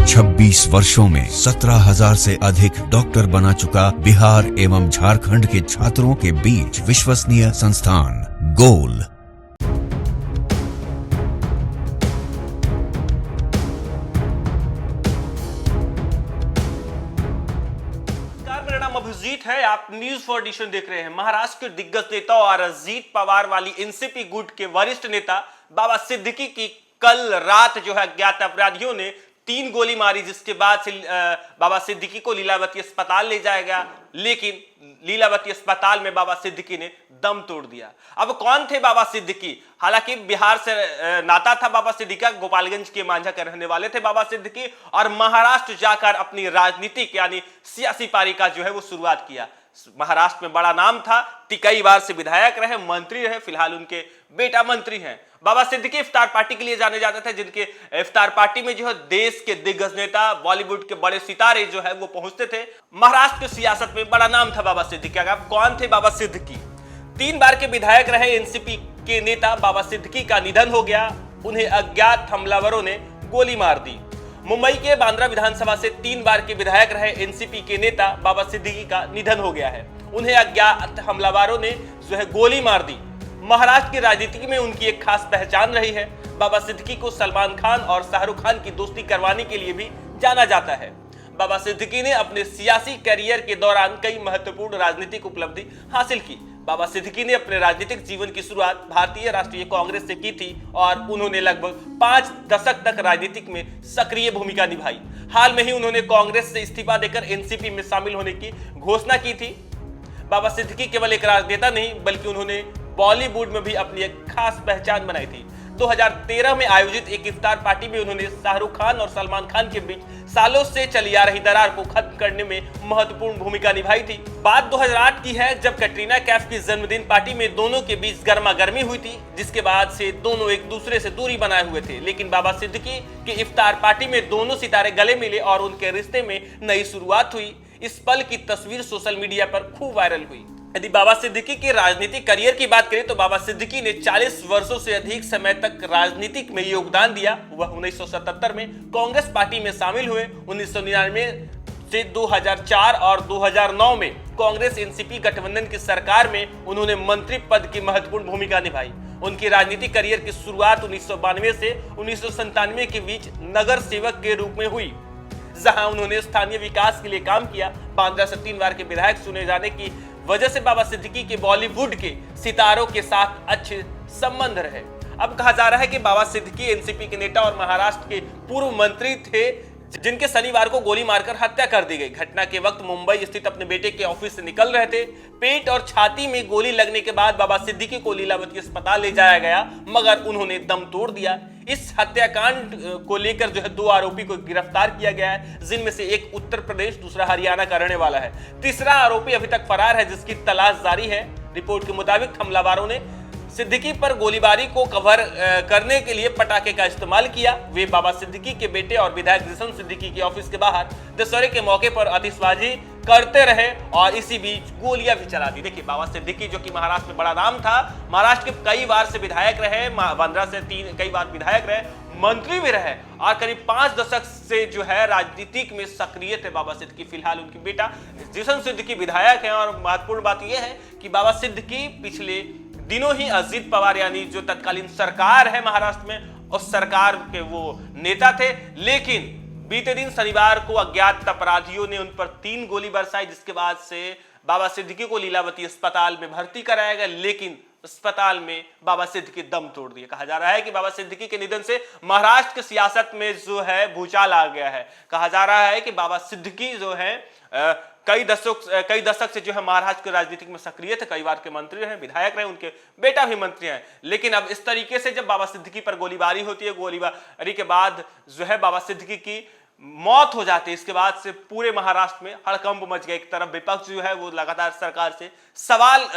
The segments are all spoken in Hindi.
26 वर्षों में 17,000 से अधिक डॉक्टर बना चुका बिहार एवं झारखंड के छात्रों के बीच विश्वसनीय संस्थान गोल। अभिजीत है, आप न्यूज फॉर एडिशन देख रहे हैं। महाराष्ट्र के दिग्गज नेता और अजीत पवार वाली एनसीपी गुट के वरिष्ठ नेता बाबा सिद्दीकी की कल रात जो है अज्ञात अपराधियों ने 3 गोली मारी, जिसके बाद से बाबा सिद्दीकी को लीलावती अस्पताल ले जाया गया, लेकिन लीलावती अस्पताल में बाबा सिद्दीकी ने दम तोड़ दिया। अब कौन थे बाबा सिद्दीकी? हालांकि बिहार से नाता था बाबा सिद्दीकी का, गोपालगंज के मांझा के रहने वाले थे बाबा सिद्दीकी, और महाराष्ट्र जाकर अपनी राजनीतिक यानी सियासी पारी का जो है वो शुरुआत किया। महाराष्ट्र में बड़ा नाम था, कई बार से विधायक रहे, मंत्री रहे, फिलहाल उनके बेटा मंत्री हैं। बाबा सिद्दीकी इफ्तार पार्टी के लिए जाने जाते थे, जिनके इफ्तार पार्टी में जो है देश के दिग्गज नेता, बॉलीवुड के बड़े सितारे जो है वो पहुंचते थे। महाराष्ट्र की सियासत में बड़ा नाम था बाबा सिद्दीकी का। कौन थे बाबा सिद्दीकी? 3 बार के विधायक रहे एनसीपी के नेता बाबा सिद्दीकी का निधन हो गया। उन्हें अज्ञात हमलावरों ने गोली मार दी। मुंबई के बांद्रा विधानसभा से 3 बार के विधायक रहे एनसीपी के नेता बाबा सिद्दीकी का निधन हो गया है। उन्हें अज्ञात हमलावरों ने जो है गोली मार दी। महाराष्ट्र की राजनीति में उनकी एक खास पहचान रही है। बाबा सिद्दीकी को सलमान खान और शाहरुख खान की दोस्ती करवाने के लिए भी जाना जाता है। बाबा सिद्दीकी ने अपने सियासी करियर के दौरान कई महत्वपूर्ण राजनीतिक उपलब्धि हासिल की। बाबा सिद्दीकी ने अपने राजनीतिक जीवन की शुरुआत भारतीय राष्ट्रीय कांग्रेस से की थी और उन्होंने लगभग 5 दशक तक राजनीतिक में सक्रिय भूमिका निभाई। हाल में ही उन्होंने कांग्रेस से इस्तीफा देकर एनसीपी में शामिल होने की घोषणा की थी। बाबा सिद्दीकी केवल एक राजनेता नहीं, बल्कि उन्होंने बॉलीवुड में भी अपनी एक खास पहचान बनाई थी। 2013 में आयोजित एक इफ्तार पार्टी में उन्होंने शाहरुख खान और सलमान खान के बीच सालों से चली आ रही दरार को खत्म करने में महत्वपूर्ण भूमिका निभाई थी। बात 2008 की है, जब कैटरीना कैफ की जन्मदिन पार्टी में दोनों के बीच गर्मा गर्मी हुई थी, जिसके बाद से दोनों एक दूसरे से दूरी बनाए हुए थे। लेकिन बाबा सिद्दीकी की इफ्तार पार्टी में दोनों सितारे गले मिले और उनके रिश्ते में नई शुरुआत हुई। इस पल की तस्वीर सोशल मीडिया पर खूब वायरल हुई। यदि बाबा सिद्दीकी के राजनीतिक करियर की बात करें तो बाबा सिद्दीकी ने 40 वर्षों से अधिक समय तक राजनीतिक में योगदान दिया। वह 1977 में कांग्रेस पार्टी में शामिल हुए। 1999 से 2004 और 2009 में कांग्रेस एनसीपी गठबंधन की सरकार में उन्होंने मंत्री पद की महत्वपूर्ण भूमिका निभाई। उनकी राजनीतिक करियर की शुरुआत 1992 से 1997 के बीच नगर सेवक के रूप में हुई, जहां उन्होंने स्थानीय विकास के लिए काम किया। बांद्रा से 3 बार के विधायक चुने जाने की वजह से बाबा सिद्दीकी के बॉलीवुड के सितारों के साथ अच्छे संबंध रहे। अब कहा जा रहा है कि बाबा सिद्दीकी एनसीपी के नेता और महाराष्ट्र के पूर्व मंत्री थे, जिनके शनिवार को गोली मारकर हत्या कर दी गई। घटना के वक्त मुंबई स्थित अपने बेटे के ऑफिस से निकल रहे थे। पेट और छाती में गोली लगने के बाद बाबा सिद्दीकी को लीलावती अस्पताल ले जाया गया, मगर उन्होंने दम तोड़ दिया। इस हत्याकांड को लेकर जो है 2 आरोपी को गिरफ्तार किया गया है, जिनमें से एक उत्तर प्रदेश, दूसरा हरियाणा का रहने वाला है। तीसरा आरोपी अभी तक फरार है, जिसकी तलाश जारी है। रिपोर्ट के मुताबिक हमलावरों ने सिद्दीकी पर गोलीबारी को कवर करने के लिए पटाखे का इस्तेमाल किया। वे बाबा सिद्दीकी के बेटे और विधायक जिशन सिद्दीकी के ऑफिस के बाहर दशहरे के मौके पर आतिशबाजी करते रहे और इसी बीच गोलियां भी चला दी। देखिए, बाबा सिद्दीकी जो कि महाराष्ट्र में बड़ा नाम था, महाराष्ट्र के कई बार से विधायक रहे, बांद्रा से कई बार विधायक रहे, मंत्री भी रहे और करीब 5 दशक से जो है राजनीतिक में सक्रिय थे बाबा सिद्दीकी। फिलहाल उनके बेटा जिशन सिद्दीकी विधायक हैं और महत्वपूर्ण बात यह है कि बाबा सिद्दीकी पिछले दिनों ही अजीत पवार यानी जो तत्कालीन सरकार है महाराष्ट्र में, उस सरकार के वो नेता थे। लेकिन बीते दिन शनिवार को अज्ञात अपराधियों ने उन पर 3 गोली बरसाई, जिसके बाद से बाबा सिद्दीकी को लीलावती अस्पताल में भर्ती कराया गया, लेकिन अस्पताल में बाबा सिद्दीकी दम तोड़ दिए। कहा जा रहा है कि बाबा सिद्दीकी के निधन से महाराष्ट्र की सियासत में जो है भूचाल आ गया है। कहा जा रहा है कि बाबा सिद्दीकी जो है कई दशक से जो है महाराष्ट्र के राजनीतिक में सक्रिय थे, कई बार के मंत्री रहे, विधायक रहे, उनके बेटा भी मंत्री हैं। लेकिन अब इस तरीके से जब बाबा सिद्दीकी पर गोलीबारी होती है, गोलीबारी के बाद जो है बाबा सिद्दीकी की मौत हो जाती है, इसके बाद से पूरे महाराष्ट्र में हड़कंप मच गया। एक तरफ विपक्ष जो है वो लगातार सरकार से सवाल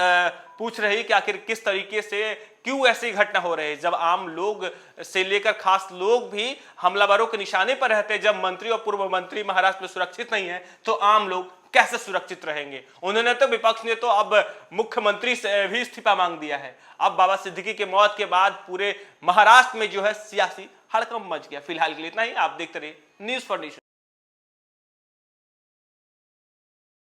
पूछ रही कि आखिर किस तरीके से, क्यों ऐसी घटना हो रही है, जब आम लोग से लेकर खास लोग भी हमलावरों के निशाने पर रहते हैं, जब मंत्री और पूर्व मंत्री महाराष्ट्र में सुरक्षित नहीं है, तो आम लोग कैसे सुरक्षित रहेंगे। उन्होंने तो, विपक्ष ने तो अब मुख्यमंत्री से भी इस्तीफा मांग दिया है। अब बाबा सिद्दीकी के मौत के बाद पूरे महाराष्ट्र में जो है सियासी हड़कंप मच गया। फिलहाल के लिए इतना ही। आप देखते रहिए न्यूज़ फॉर नेशन।